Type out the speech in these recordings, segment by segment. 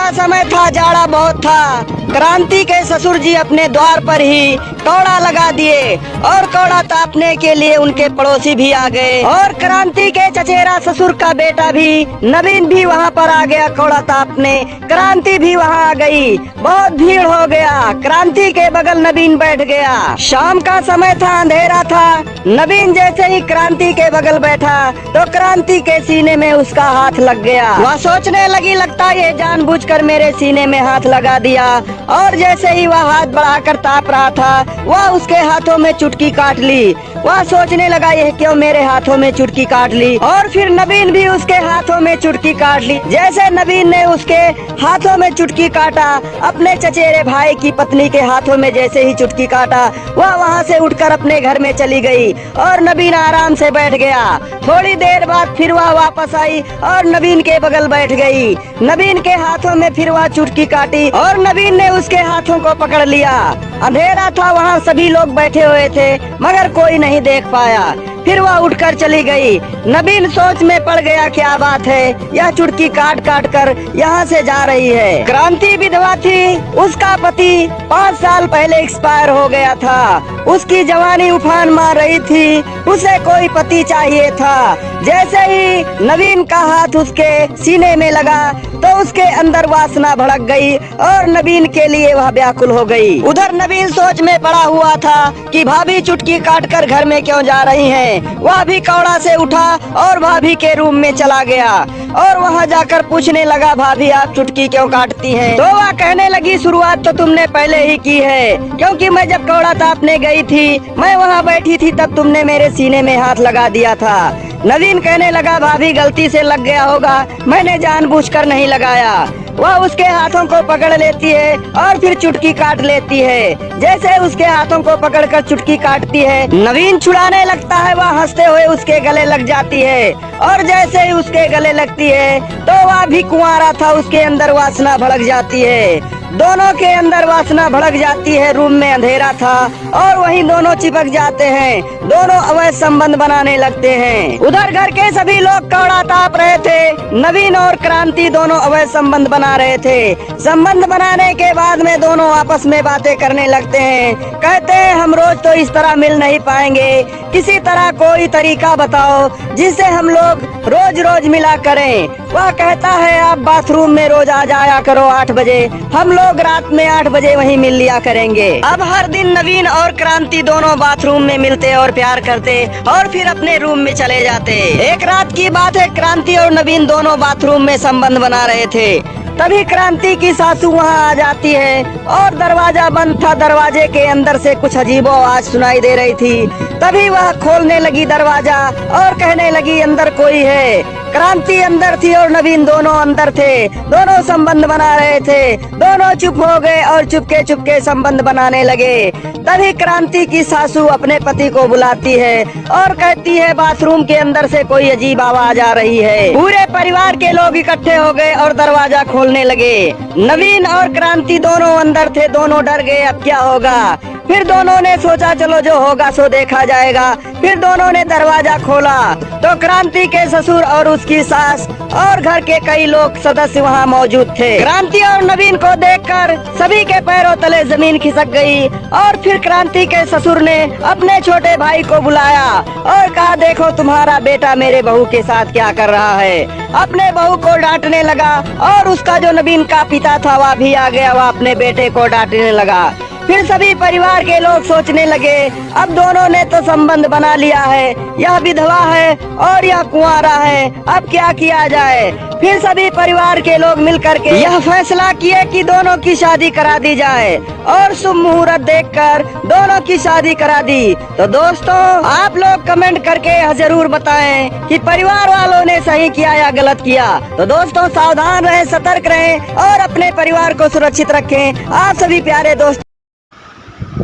का समय था, जाड़ा बहुत था। क्रांति के ससुर जी अपने द्वार पर ही कौड़ा लगा दिए और कौड़ा तापने के लिए उनके पड़ोसी भी आ गए और क्रांति के चचेरा ससुर का बेटा भी नवीन भी वहाँ पर आ गया कौड़ा तापने। क्रांति भी वहाँ आ गई, बहुत भीड़ हो गया। क्रांति के बगल नवीन बैठ गया। शाम का समय था, अंधेरा था। नवीन जैसे ही क्रांति के बगल बैठा तो क्रांति के सीने में उसका हाथ लग गया। वह सोचने लगी, लगता ये जानबूझकर मेरे सीने में हाथ लगा दिया। और जैसे ही वह हाथ बढ़ाकर ताप रहा था, वह उसके हाथों में चुटकी काट ली। वह सोचने लगा, यह क्यों मेरे हाथों में चुटकी काट ली। और फिर नवीन भी उसके हाथों में चुटकी काट ली। जैसे नवीन ने उसके हाथों में चुटकी काटा, अपने चचेरे भाई की पत्नी के हाथों में जैसे ही चुटकी काटा, वह वहाँ से उठकर अपने घर में चली गई और नवीन आराम से बैठ गया। थोड़ी देर बाद फिर वह वापस आई और नवीन के बगल बैठ गई। नवीन के हाथों में फिर वह चुटकी काटी और नवीन ने उसके हाथों को पकड़ लिया। अंधेरा था, वहाँ सभी लोग बैठे हुए थे मगर कोई नहीं देख पाया। फिर वह उठकर चली गई। नवीन सोच में पड़ गया, क्या बात है, यह चुटकी काट काट कर यहाँ से जा रही है। क्रांति विधवा थी, उसका पति 5 साल पहले एक्सपायर हो गया था। उसकी जवानी उफान मार रही थी, उसे कोई पति चाहिए था। जैसे ही नवीन का हाथ उसके सीने में लगा तो उसके अंदर वासना भड़क गई और नवीन के लिए वह व्याकुल हो गई। उधर नवीन सोच में पड़ा हुआ था कि भाभी चुटकी काट कर घर में क्यों जा रही हैं। वह भी कौड़ा से उठा और भाभी के रूम में चला गया और वहां जाकर पूछने लगा, भाभी आप चुटकी क्यों काटती हैं? तो वह कहने लगी, शुरुआत तो तुमने पहले ही की है, क्योंकि मैं जब कौड़ा तापने गई थी, मैं वहां बैठी थी, तब तुमने मेरे सीने में हाथ लगा दिया था। नवीन कहने लगा, भाभी गलती से लग गया होगा, मैंने जानबूझकर नहीं लगाया। वह उसके हाथों को पकड़ लेती है और फिर चुटकी काट लेती है। जैसे उसके हाथों को पकड़कर चुटकी काटती है, नवीन छुड़ाने लगता है, वह हंसते हुए उसके गले लग जाती है और जैसे ही उसके गले लगती है तो वह भी कुंवारा था, उसके अंदर वासना भड़क जाती है। दोनों के अंदर वासना भड़क जाती है। रूम में अंधेरा था और वहीं दोनों चिपक जाते हैं, दोनों अवैध संबंध बनाने लगते हैं। उधर घर के सभी लोग कौड़ा ताप रहे थे। नवीन और क्रांति दोनों अवैध संबंध बना रहे थे। संबंध बनाने के बाद में दोनों आपस में बातें करने लगते हैं। कहते हैं, हम रोज तो इस तरह मिल नहीं पाएंगे, किसी तरह कोई तरीका बताओ जिससे हम लोग रोज रोज मिला करें। वह कहता है, आप बाथरूम में रोज आ जाया करो 8 बजे, हम लोग रात में 8 बजे वहीं मिल लिया करेंगे। अब हर दिन नवीन और क्रांति दोनों बाथरूम में मिलते और प्यार करते और फिर अपने रूम में चले जाते। एक रात की बात है, क्रांति और नवीन दोनों बाथरूम में संबंध बना रहे थे। तभी क्रांति की सासू वहाँ आ जाती है और दरवाजा बंद था। दरवाजे के अंदर से कुछ अजीबो आवाज सुनाई दे रही थी। तभी वह खोलने लगी दरवाजा और कहने लगी, अंदर कोई है। क्रांति अंदर थी और नवीन दोनों अंदर थे। दोनों संबंध बना रहे थे। दोनों चुप हो गए और चुपके चुपके संबंध बनाने लगे। तभी क्रांति की सासू अपने पति को बुलाती है और कहती है, बाथरूम के अंदर से कोई अजीब आवाज आ रही है। पूरे परिवार के लोग इकट्ठे हो गए और दरवाजा खोलने लगे। नवीन और क्रांति दोनों अंदर थे, दोनों डर गए, अब क्या होगा। फिर दोनों ने सोचा, चलो जो होगा सो देखा जाएगा। फिर दोनों ने दरवाजा खोला तो क्रांति के ससुर और उसकी सास और घर के कई लोग सदस्य वहाँ मौजूद थे। क्रांति और नवीन को देखकर सभी के पैरों तले जमीन खिसक गई और फिर क्रांति के ससुर ने अपने छोटे भाई को बुलाया और कहा, देखो तुम्हारा बेटा मेरे बहू के साथ क्या कर रहा है। अपने बहू को डांटने लगा और उसका जो नवीन का पिता था वह भी आ गया, वह अपने बेटे को डांटने लगा। फिर सभी परिवार के लोग सोचने लगे, अब दोनों ने तो संबंध बना लिया है, यह विधवा है और यह कुंवारा है, अब क्या किया जाए। फिर सभी परिवार के लोग मिलकर के यह फैसला किए कि दोनों की शादी करा दी जाए और शुभ मुहूर्त देखकर दोनों की शादी करा दी। तो दोस्तों, आप लोग कमेंट करके यह जरूर बताएं कि परिवार वालों ने सही किया या गलत किया। तो दोस्तों, सावधान रहें, सतर्क रहें और अपने परिवार को सुरक्षित रखें। आप सभी प्यारे दोस्त,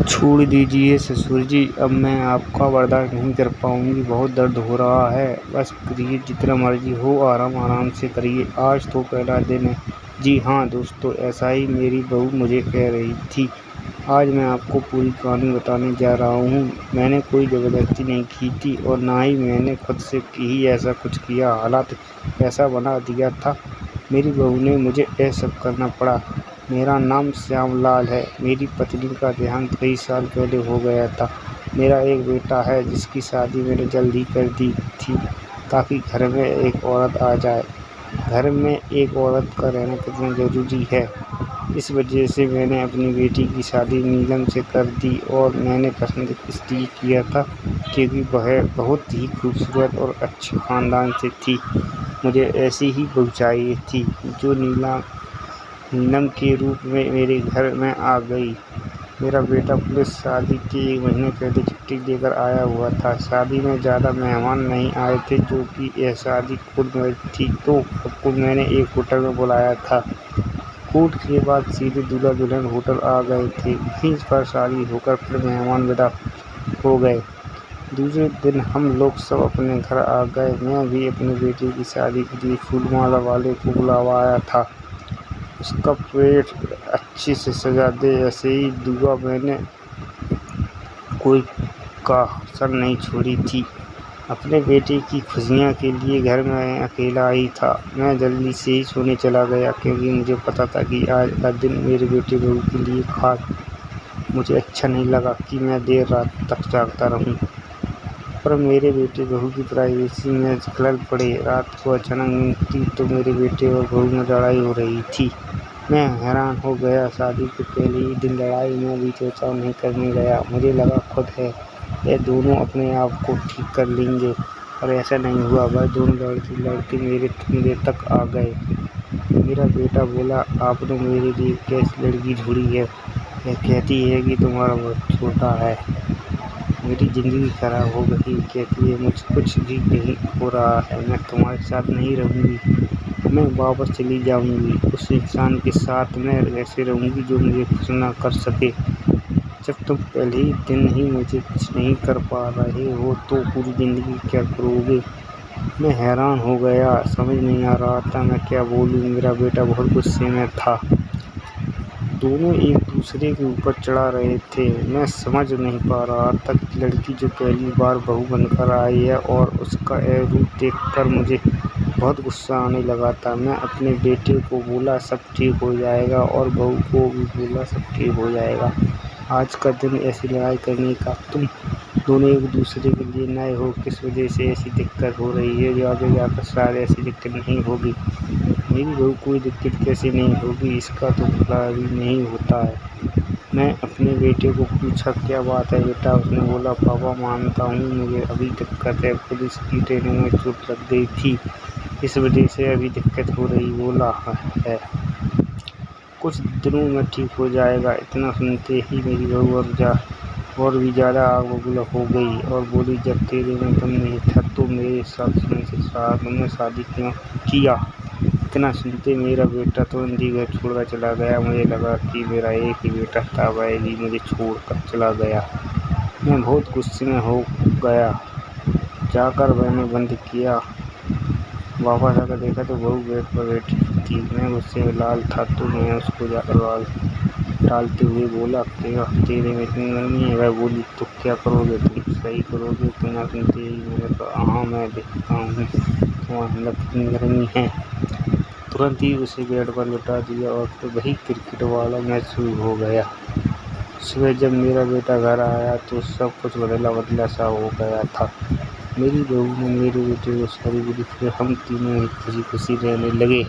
छोड़ दीजिए ससुर जी, अब मैं आपका बर्दाश्त नहीं कर पाऊंगी, बहुत दर्द हो रहा है। बस करिए, जितना मर्जी हो, आराम आराम से करिए, आज तो पहला दिन है। जी हाँ दोस्तों, ऐसा ही मेरी बहू मुझे कह रही थी। आज मैं आपको पूरी कहानी बताने जा रहा हूँ। मैंने कोई ज़बरदस्ती नहीं की थी और ना ही मैंने खुद से ही ऐसा कुछ किया, हालात ऐसा बना दिया था। मेरी बहू ने मुझे यह सब करना पड़ा। मेरा नाम श्यामलाल है। मेरी पत्नी का देहांत कई साल पहले हो गया था। मेरा एक बेटा है जिसकी शादी मैंने जल्द ही कर दी थी ताकि घर में एक औरत आ जाए। घर में एक औरत का रहना कितना ज़रूरी है, इस वजह से मैंने अपनी बेटी की शादी नीलम से कर दी। और मैंने पसंद इसलिए किया था क्योंकि वह बहुत ही खूबसूरत और अच्छे ख़ानदान से थी। मुझे ऐसी ही बहू चाहिए थी जो नीलम के रूप में मेरे घर में आ गई। मेरा बेटा पुलिस शादी के 1 महीने पहले छुट्टी लेकर आया हुआ था। शादी में ज़्यादा मेहमान नहीं आए थे, जो कि यह शादी कोर्ट मैरिज थी, तो सबको मैंने एक होटल में बुलाया था। कोर्ट के बाद सीधे दूल्हा दुल्हन होटल आ गए थे। वहीं पर शादी होकर फिर मेहमान विदा हो गए। दूसरे दिन हम लोग सब अपने घर आ गए। मैं भी अपने बेटे की शादी के लिए फूलमाला वाले को बुलवाया था। उसका पेट अच्छे से सजा दे, ऐसे ही दुआ मैंने कोई कसर नहीं छोड़ी थी। अपने बेटे की खुशियाँ के लिए घर में अकेला ही था। मैं जल्दी से ही सोने चला गया क्योंकि मुझे पता था कि आज का दिन मेरे बेटे बहू के लिए खास। मुझे अच्छा नहीं लगा कि मैं देर रात तक जागता रहूं, पर मेरे बेटे बहू की प्राइवेसी में खलल पड़े। रात को अचानक नींद टूटी तो मेरे बेटे और बहू में लड़ाई हो रही थी। मैं हैरान हो गया। शादी के पहले ही दिन लड़ाई में भी चर्चा नहीं करने गया। मुझे लगा खुद है ये दोनों अपने आप को ठीक कर लेंगे, पर ऐसा नहीं हुआ। वह दोनों लड़ते मेरे कमरे तक आ गए। मेरा बेटा बोला, आपने मेरे लिए कैसी लड़की ढूंढी है? यह कहती है कि तुम्हारा बहुत छोटा है। मेरी ज़िंदगी खराब हो गई। कहती है मुझे कुछ भी नहीं हो रहा है, मैं तुम्हारे साथ नहीं रहूँगी, मैं वापस चली जाऊँगी। उस इंसान के साथ मैं ऐसे रहूँगी जो मुझे खुश ना कर सके। जब तुम पहले ही दिन ही मुझे कुछ नहीं कर पा रहे हो तो पूरी ज़िंदगी क्या करोगे? मैं हैरान हो गया, समझ नहीं आ रहा था मैं क्या बोलूँ। मेरा बेटा बहुत गुस्से में था। दोनों एक दूसरे के ऊपर चढ़ा रहे थे। मैं समझ नहीं पा रहा था कि लड़की जो पहली बार बहू बनकर आई है, और उसका यह रूप देखकर मुझे बहुत गुस्सा आने लगा था। मैं अपने बेटे को बोला सब ठीक हो जाएगा, और बहू को भी बोला सब ठीक हो जाएगा। आज का दिन ऐसी लड़ाई करने का। तुम दोनों एक दूसरे के लिए नए हो, किस वजह से ऐसी दिक्कत हो रही है? जो आगे जाकर शायद ऐसी दिक्कत नहीं होगी। मेरी बहू कोई दिक्कत कैसे नहीं होगी, इसका तो पता भी नहीं होता है। मैं अपने बेटे को पूछा क्या बात है बेटा? उसने बोला पापा मानता हूँ मुझे अभी दिक्कत है, पुलिस की ट्रेनिंग में चोट लग गई थी, इस वजह से अभी दिक्कत हो रही। बोला है कुछ दिनों में ठीक हो जाएगा। इतना सुनते ही मेरी बहू और भी ज़्यादा आग बबूला हो गई और बोली, जब तेरे में दम नहीं था तो मेरे साथ तुमने शादी क्यों किया? इतना सुनते मेरा बेटा तुरंत ही घर छोड़कर चला गया। मुझे लगा कि मेरा एक ही बेटा था, वह भी मुझे छोड़कर चला गया। मैं बहुत गुस्से में हो गया। जाकर मैंने बंद किया। वापस आकर देखा तो बहू बेड पर बैठी थी। मैं गुस्से में लाल था तो मैं उसको जाकर बाल डालते हुए बोला, तेरे में इतनी गर्मी है? वह बोली, तो क्या करोगे? तुम सही करोगे? बिना सुनते ही मैंने कहा, हाँ मैं देखता हूँ तुम्हारे अंदर कितनी गर्मी है। तुरंत ही उसे बेड पर लौटा दिया और फिर वही क्रिकेट वाला मैच शुरू हो गया। सुबह जब मेरा बेटा घर आया तो सब कुछ बदला सा हो गया था। मेरी बहू ने मेरे बेटे को सारी बोली, फिर हम तीनों ही खुशी खुशी रहने लगे।